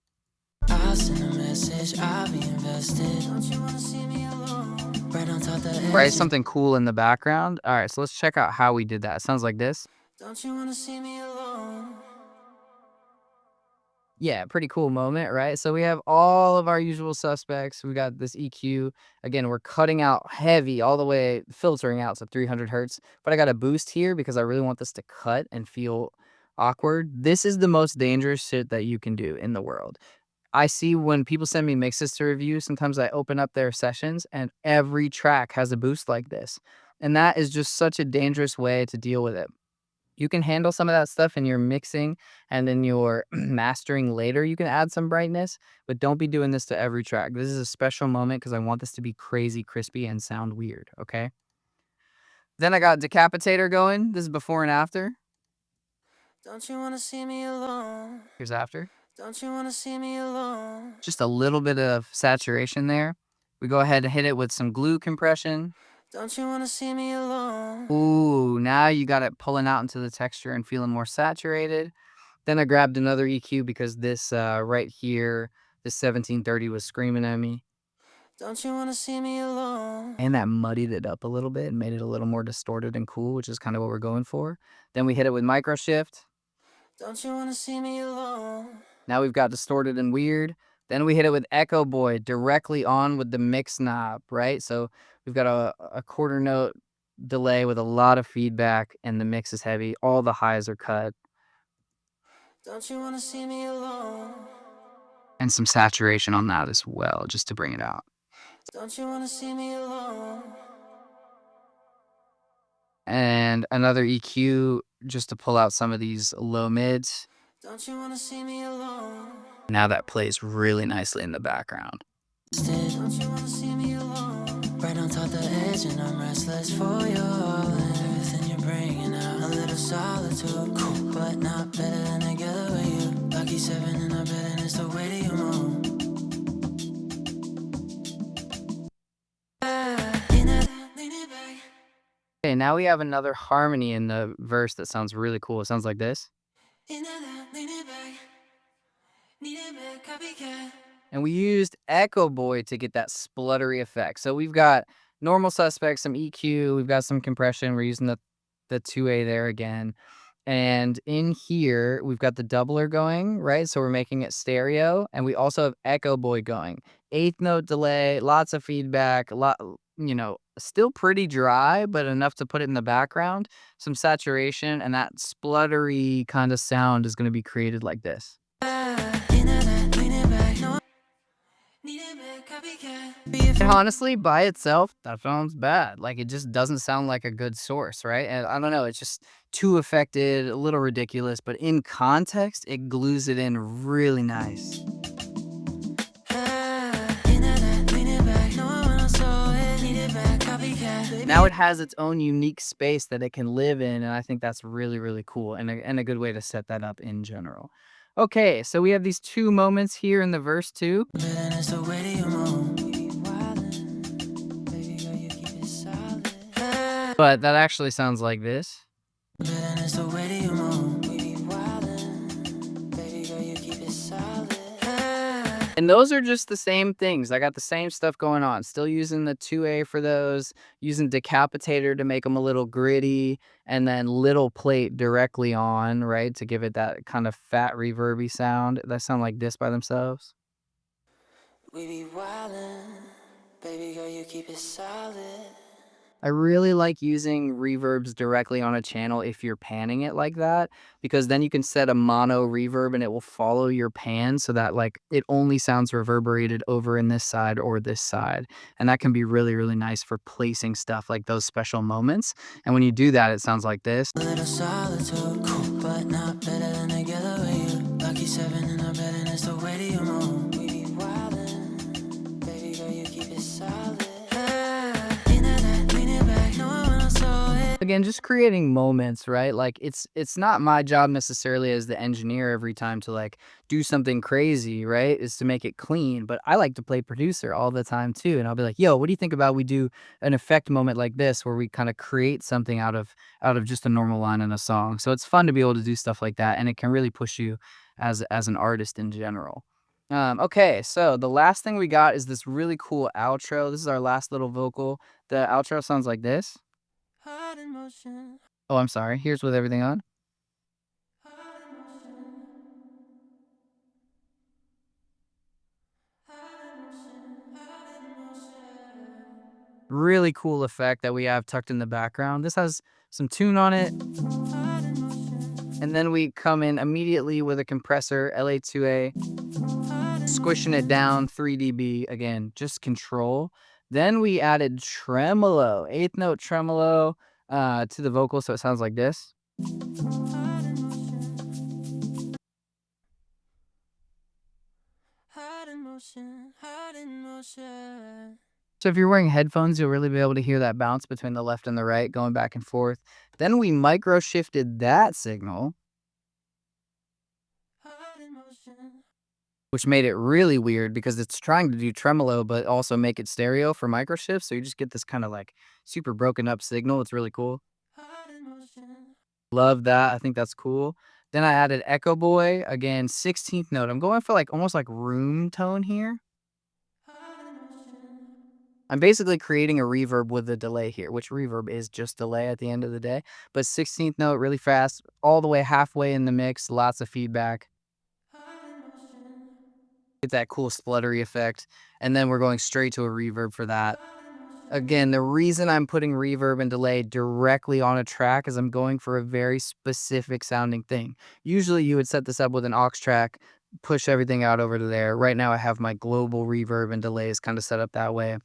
I'll send a message, I'll be invested. Don't you wanna see me alone? Right on top the edge. Right, something cool in the background. All right, so let's check out how we did that. It sounds like this. Don't you wanna see me alone? Yeah, pretty cool moment, right? So we have all of our usual suspects. We got this EQ. Again, we're cutting out heavy all the way, filtering out to 300 hertz. But I got a boost here because I really want this to cut and feel awkward. This is the most dangerous shit that you can do in the world. I see when people send me mixes to review, sometimes I open up their sessions and every track has a boost like this. And that is just such a dangerous way to deal with it. You can handle some of that stuff in your mixing and in your mastering later. You can add some brightness, but don't be doing this to every track. This is a special moment because I want this to be crazy, crispy, and sound weird, okay? Then I got Decapitator going. This is before and after. Don't you wanna see me alone? Here's after. Don't you wanna see me alone? Just a little bit of saturation there. We go ahead and hit it with some glue compression. Don't you wanna see me alone? Ooh, now you got it pulling out into the texture and feeling more saturated. Then I grabbed another EQ because this right here, this 1730 was screaming at me. Don't you wanna see me alone? And that muddied it up a little bit and made it a little more distorted and cool, which is kind of what we're going for. Then we hit it with micro shift. Don't you wanna see me alone? Now we've got distorted and weird. Then we hit it with Echo Boy directly on with the mix knob, right? So we've got a quarter note delay with a lot of feedback and the mix is heavy. All the highs are cut. Don't you wanna see me alone? And some saturation on that as well, just to bring it out. Don't you wanna see me alone? And another EQ just to pull out some of these low mids. Don't you wanna see me alone? Now that plays really nicely in the background. Don't you wanna see me alone? Right on top the edge and I'm restless for you all and everything you're bringing out. A little solitude, cool, but not better than together with you. Lucky 7 in a bed and it's the way that you move. Okay, now we have another harmony in the verse that sounds really cool. It sounds like this. And we used Echo Boy to get that spluttery effect. So we've got normal suspects, some EQ, we've got some compression. We're using the 2A there again. And in here, we've got the doubler going, right? So we're making it stereo. And we also have Echo Boy going. 8th note delay, lots of feedback, still pretty dry, but enough to put it in the background. Some saturation, and that spluttery kind of sound is going to be created like this. And honestly, by itself, that sounds bad. Like, it just doesn't sound like a good source, right? And I don't know, it's just too affected, a little ridiculous, but in context, it glues it in really nice. Now it has its own unique space that it can live in, and I think that's really, really cool and a good way to set that up in general. Okay, so we have these two moments here in the verse too. But that actually sounds like this. Then it's the way that you move. We be wildin', baby girl, you keep it solid. And those are just the same things. I got the same stuff going on. Still using the 2A for those, using Decapitator to make them a little gritty, and then Little Plate directly on, right, to give it that kind of fat reverby sound. That sound like this by themselves. We be wildin', baby girl, you keep it solid. I really like using reverbs directly on a channel if you're panning it like that, because then you can set a mono reverb and it will follow your pan so that like it only sounds reverberated over in this side or this side. And that can be really, really nice for placing stuff like those special moments. And when you do that, it sounds like this. A little solitude, cool, but not better than together with you. Lucky 7 in the bed and it's the way that you move. We be wildin', baby girl, you keep it solid. Again, just creating moments, right? Like it's not my job necessarily as the engineer every time to like do something crazy, right? Is to make it clean, but I like to play producer all the time too. And I'll be like, "Yo, what do you think about we do an effect moment like this where we kind of create something out of just a normal line in a song?" So it's fun to be able to do stuff like that, and it can really push you as an artist in general. Okay, so the last thing we got is this really cool outro. This is our last little vocal. The outro sounds like this. Heart in motion, Oh, I'm sorry. Here's with everything on. heart in motion, heart in motion, heart in motion. Really cool effect that we have tucked in the background. This has some tune on it. Heart in motion, And then we come in immediately with a compressor, LA2A, heart in squishing it down 3 dB. Again, just control. Then we added tremolo, eighth note tremolo to the vocal. So it sounds like this. heart in motion. Heart in motion, heart in motion. So if you're wearing headphones, you'll really be able to hear that bounce between the left and the right going back and forth. Then we micro shifted that signal, Heart in motion. which made it really weird because it's trying to do tremolo, but also make it stereo for microshift. So you just get this kind of like super broken up signal. It's really cool. Heart in motion. Love that. I think that's cool. Then I added Echo Boy, again, 16th note. I'm going for like almost like room tone here. Heart in motion. I'm basically creating a reverb with a delay here, which reverb is just delay at the end of the day. But 16th note, really fast, all the way halfway in the mix, lots of feedback. Heart in motion. Get that cool spluttery effect. And then we're going straight to a reverb for that. Heart in motion. Again, the reason I'm putting reverb and delay directly on a track is I'm going for a very specific sounding thing. Usually you would set this up with an aux track, push everything out over to there. Right now I have my global reverb and delays kind of set up that way.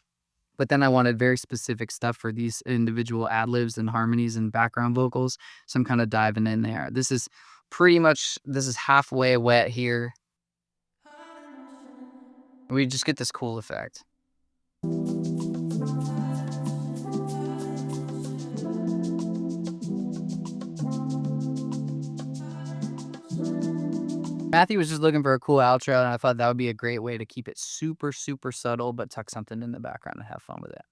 But then I wanted very specific stuff for these individual ad-libs and harmonies and background vocals. So I'm kind of diving in there. This is halfway wet here. Heart in motion. We just get this cool effect. Matthew was just looking for a cool outro, and I thought that would be a great way to keep it super, super subtle, but tuck something in the background and have fun with it.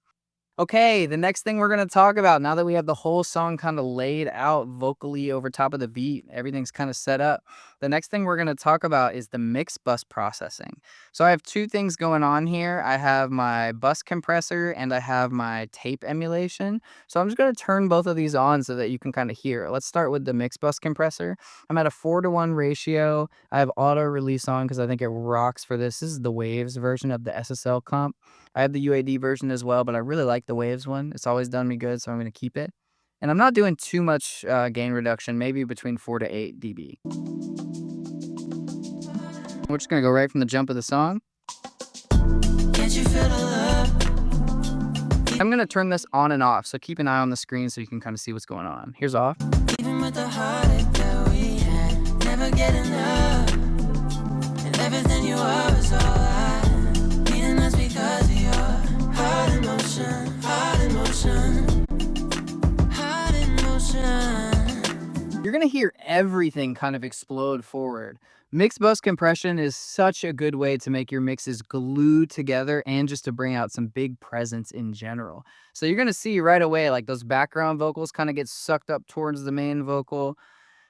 Okay, the next thing we're going to talk about, now that we have the whole song kind of laid out vocally over top of the beat, everything's kind of set up. The next thing we're going to talk about is the mix bus processing. So I have two things going on here. I have my bus compressor and I have my tape emulation. So I'm just going to turn both of these on so that you can kind of hear. Let's start with the mix bus compressor. I'm at a 4:1 ratio. I have auto release on because I think it rocks for this. This is the Waves version of the SSL comp. I have the UAD version as well, but I really like the Waves one. It's always done me good, so I'm going to keep it. And I'm not doing too much gain reduction, maybe between 4 to 8 dB. We're just going to go right from the jump of the song. Can't you feel the love? I'm going to turn this on and off, so keep an eye on the screen so you can kind of see what's going on. Here's off. Even with the heartache that we had, never get enough. And everything you are is all I need, and that's because of your heart in motion, heart in motion, heart in motion. You're going to hear everything kind of explode forward. Mix bus compression is such a good way to make your mixes glue together and just to bring out some big presence in general. So you're going to see right away, like those background vocals kind of get sucked up towards the main vocal.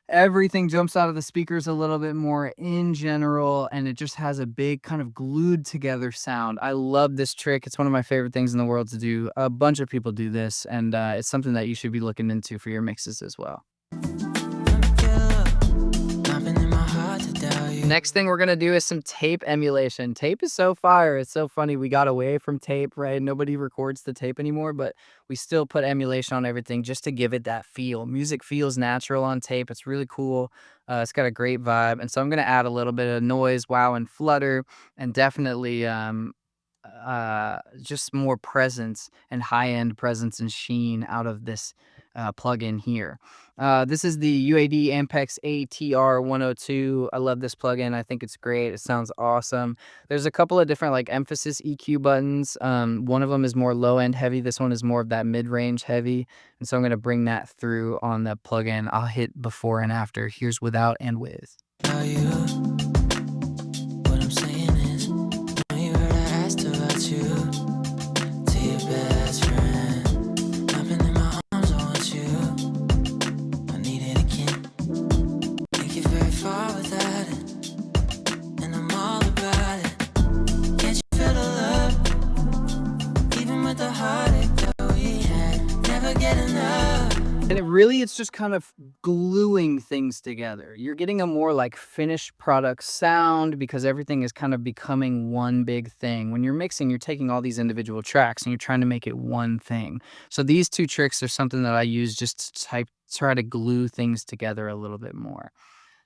Everything jumps out of the speakers a little bit more in general, and it just has a big kind of glued together sound. I love this trick. It's one of my favorite things in the world to do. A bunch of people do this, and it's something that you should be looking into for your mixes as well. Next thing we're gonna do is some tape emulation. Tape is so fire. It's so funny. We got away from tape, right? Nobody records the tape anymore, but we still put emulation on everything just to give it that feel. Music feels natural on tape. It's really cool. It's got a great vibe. And so I'm gonna add a little bit of noise, wow, and flutter, and definitely just more presence and high-end presence and sheen out of this plugin here. This is the UAD Ampex ATR 102. I love this plugin. I think it's great. It sounds awesome. There's a couple of different like emphasis EQ buttons. One of them is more low-end heavy. This one is more of that mid-range heavy. And so I'm going to bring that through on the plugin. I'll hit before and after. Here's without and with. What I'm saying is, know you heard I asked about you to your best friend. I've been in my arms, I want you. I need it again. Take you very far without it, and I'm all about it. Can't you feel the love? Even with the heartache that we had, never get enough. And it's just kind of gluing things together. You're getting a more like finished product sound because everything is kind of becoming one big thing. When you're mixing, you're taking all these individual tracks and you're trying to make it one thing. So these two tricks are something that I use just to try to glue things together a little bit more.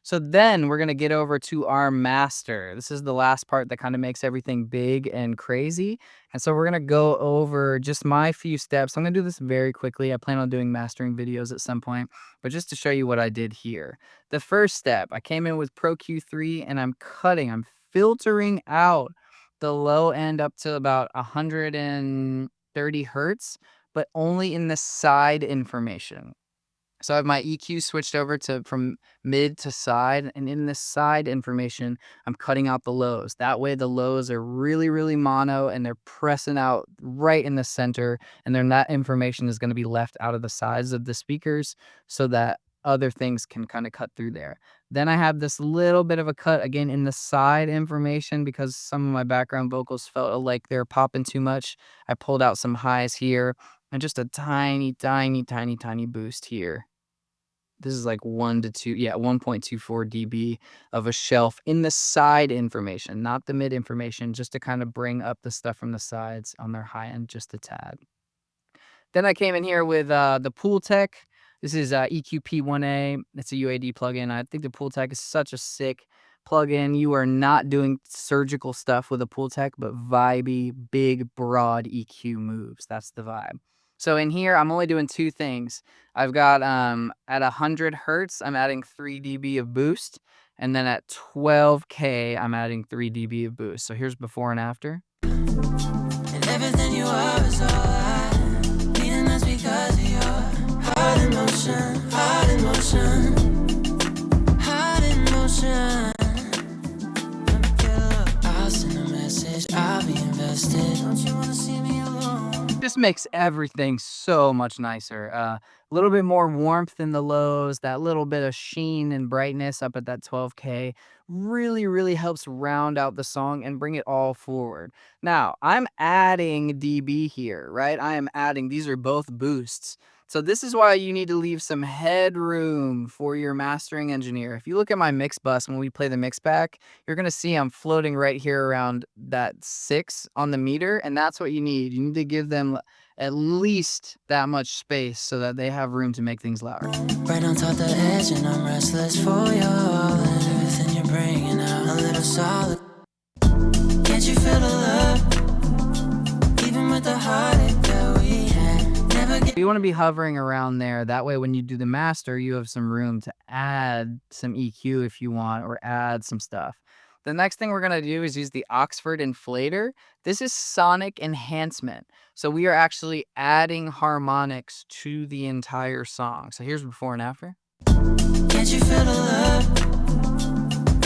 So then we're going to get over to our master. This is the last part that kind of makes everything big and crazy. And so we're going to go over just my few steps. I'm going to do this very quickly. I plan on doing mastering videos at some point, but just to show you what I did here. The first step, I came in with Pro Q3 and I'm filtering out the low end up to about 130 hertz, but only in the side information. So I have my EQ switched over to from mid to side, and in this side information, I'm cutting out the lows. That way the lows are really, really mono and they're pressing out right in the center, and then that information is going to be left out of the sides of the speakers so that other things can kind of cut through there. Then I have this little bit of a cut again in the side information because some of my background vocals felt like they're popping too much. I pulled out some highs here and just a tiny, tiny, tiny, tiny boost here. This is like 1.24 dB of a shelf in the side information, not the mid information, just to kind of bring up the stuff from the sides on their high end just a tad. Then I came in here with the Pool Tech. This is EQP1A. It's a UAD plugin. I think the Pool Tech is such a sick plugin. You are not doing surgical stuff with a Pool Tech, but vibey, big, broad EQ moves. That's the vibe. So in here, I'm only doing two things. I've got at 100 hertz, I'm adding 3 dB of boost. And then at 12K, I'm adding 3 dB of boost. So here's before and after. And everything you are is all I need, that's because of your heart in motion, heart in motion, heart in motion. I'll send a message, I'll be invested. Don't you wanna see me alone? Just makes everything so much nicer. A little bit more warmth in the lows, that little bit of sheen and brightness up at that 12K really, really helps round out the song and bring it all forward. Now, I'm adding dB here, right? I am adding, these are both boosts. So this is why you need to leave some headroom for your mastering engineer. If you look at my mix bus when we play the mix back, you're going to see I'm floating right here around that 6 on the meter, and that's what you need. You need to give them at least that much space so that they have room to make things louder. Right on top the edge, and I'm restless for you all, and everything you're bringing out a little solid. Can't you feel the love? Even with the heartache that we had, never get. You want to be hovering around there. That way, when you do the master, you have some room to add some EQ if you want, or add some stuff. The next thing we're going to do is use the Oxford Inflator. This is sonic enhancement. So we are actually adding harmonics to the entire song. So here's before and after. Can't Can't you feel the love?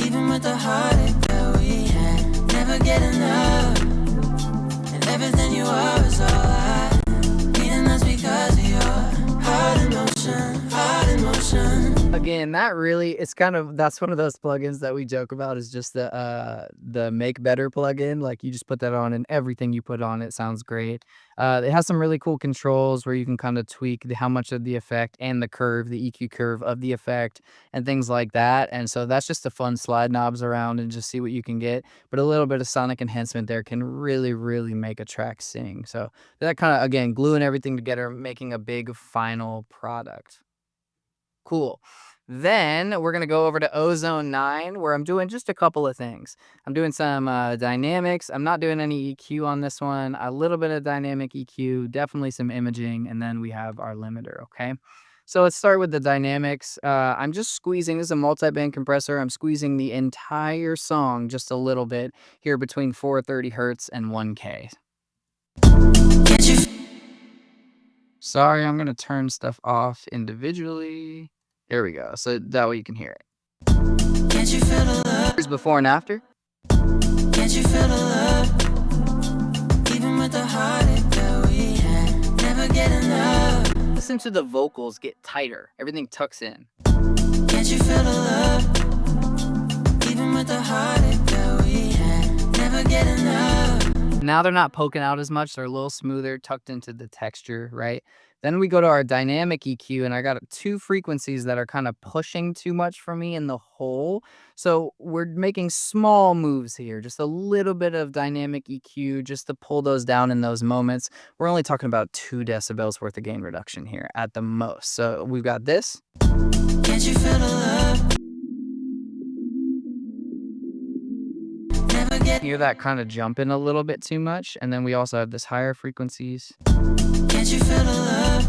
Even with the heartache that we had, never get enough. And everything you are is all I need, and that's because of your heart in motion, heart in motion. Again, that really, it's kind of, that's one of those plugins that we joke about, is just the Make Better plugin. Like, you just put that on and everything you put on it sounds great. It has some really cool controls where you can kind of tweak how much of the effect and the curve, the EQ curve of the effect and things like that. And so that's just a fun slide knobs around and just see what you can get. But a little bit of sonic enhancement there can really, really make a track sing. So that kind of, again, gluing everything together, making a big final product. Cool. Then we're going to go over to Ozone 9, where I'm doing just a couple of things. I'm doing some dynamics. I'm not doing any EQ on this one. A little bit of dynamic EQ, definitely some imaging, and then we have our limiter, okay? So let's start with the dynamics. I'm just squeezing. This is a multi-band compressor. I'm squeezing the entire song just a little bit here between 430 hertz and 1K. Can't you Sorry, I'm going to turn stuff off individually. Here we go. So that way you can hear it. Can't you feel the love? Here's before and after. Can't you feel the love? Even with the heartache that we had, never get enough. Listen to the vocals get tighter. Everything tucks in. Can't you feel the love? Even with the heartache that we had, never get enough. Now they're not poking out as much. They're a little smoother, tucked into the texture, right? Then we go to our dynamic EQ, and I got two frequencies that are kind of pushing too much for me in the whole. So we're making small moves here, just a little bit of dynamic EQ just to pull those down in those moments. We're only talking about 2 decibels worth of gain reduction here at the most. So we've got this. Can't you feel the love? Never get. Hear that kind of jumping a little bit too much. And then we also have this higher frequencies. Can't you feel the love?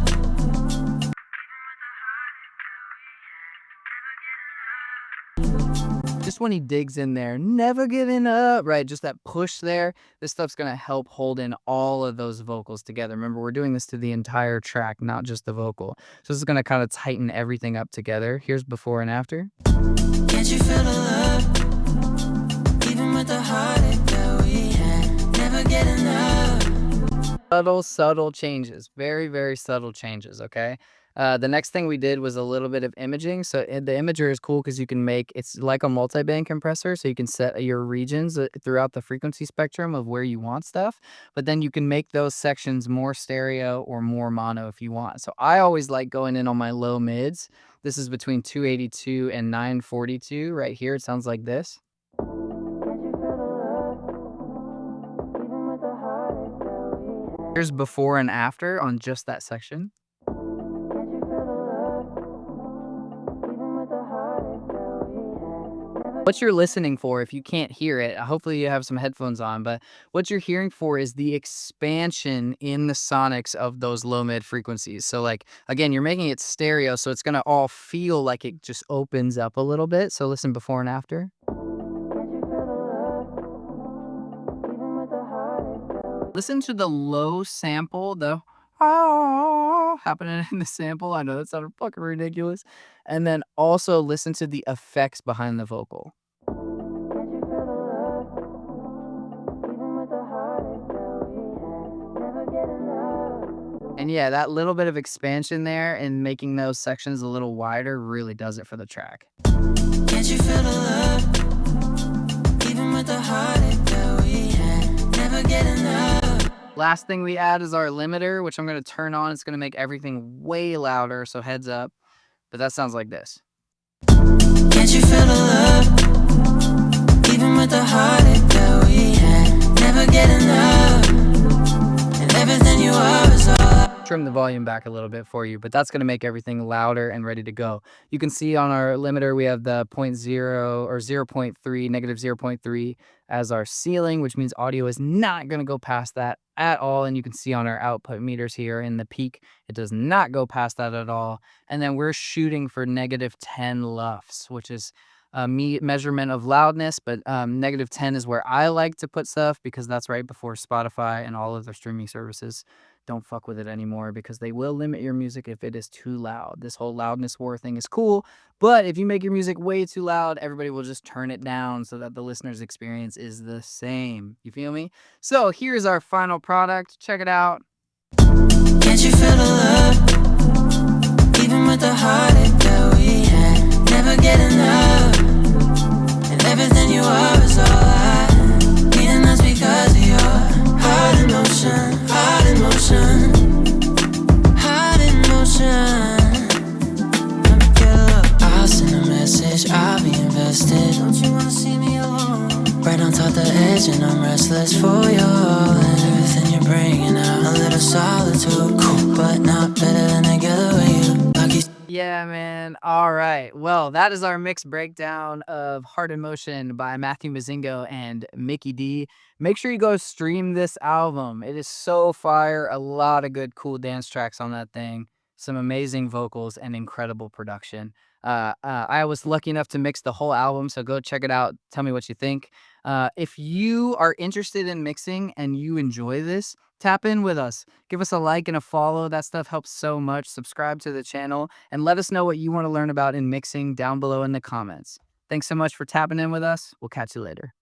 Just when he digs in there, never giving up, right? Just that push there. This stuff's going to help hold in all of those vocals together. Remember, we're doing this to the entire track, not just the vocal. So this is going to kind of tighten everything up together. Here's before and after. Can't you feel the love? Even with the heartache that we had, never get enough. Subtle changes. Very, very subtle changes, okay? The next thing we did was a little bit of imaging. So the imager is cool because you can make, it's like a multi-band compressor. So you can set your regions throughout the frequency spectrum of where you want stuff. But then you can make those sections more stereo or more mono if you want. So I always like going in on my low mids. This is between 282 and 942 right here. It sounds like this. Here's before and after on just that section. What you're listening for, if you can't hear it, hopefully you have some headphones on, but what you're hearing for is the expansion in the sonics of those low mid frequencies. So like, again, you're making it stereo, so it's going to all feel like it just opens up a little bit. So listen before and after. Listen to the low sample, the happening in the sample. I know that sounded fucking ridiculous. And then also listen to the effects behind the vocal. And yeah, that little bit of expansion there and making those sections a little wider really does it for the track. Can't you feel the love? Even with the heartache that we had, never get enough. Last thing we add is our limiter, which I'm going to turn on. It's going to make everything way louder, so heads up. But that sounds like this. Can't you feel the love? Even with the heartache that we had, never get enough. And everything you are is all. Trim the volume back a little bit for you, but that's going to make everything louder and ready to go. You can see on our limiter, we have the 0.0 or 0.3, negative 0.3 as our ceiling, which means audio is not going to go past that at all. And you can see on our output meters here in the peak, it does not go past that at all. And then we're shooting for negative 10 LUFS, which is a measurement of loudness, but negative 10 is where I like to put stuff because that's right before Spotify and all of their streaming services don't fuck with it anymore because they will limit your music if it is too loud. This whole loudness war thing is cool, but if you make your music way too loud, everybody will just turn it down so that the listener's experience is the same. You feel me? So here's our final product. Check it out. Can't you feel the love? Even with the heartache that we had, never get enough. And everything you are is all I need, and that's because of your heart in motion, heart in motion, heart in motion. Let me get a look. I'll send a message, I'll be invested. Don't you wanna see me alone? Right on top the edge, and I'm restless for you and everything you're bringing out. A little solitude, cool, but not better than together with you. Lucky. Yeah, man. All right. Well, that is our mixed breakdown of Heart in Motion by Matthew Mozingo and Mickey D. Make sure you go stream this album. It is so fire. A lot of good, cool dance tracks on that thing. Some amazing vocals and incredible production. I was lucky enough to mix the whole album, so go check it out. Tell me what you think. If you are interested in mixing and you enjoy this, tap in with us. Give us a like and a follow. That stuff helps so much. Subscribe to the channel and let us know what you want to learn about in mixing down below in the comments. Thanks so much for tapping in with us. We'll catch you later.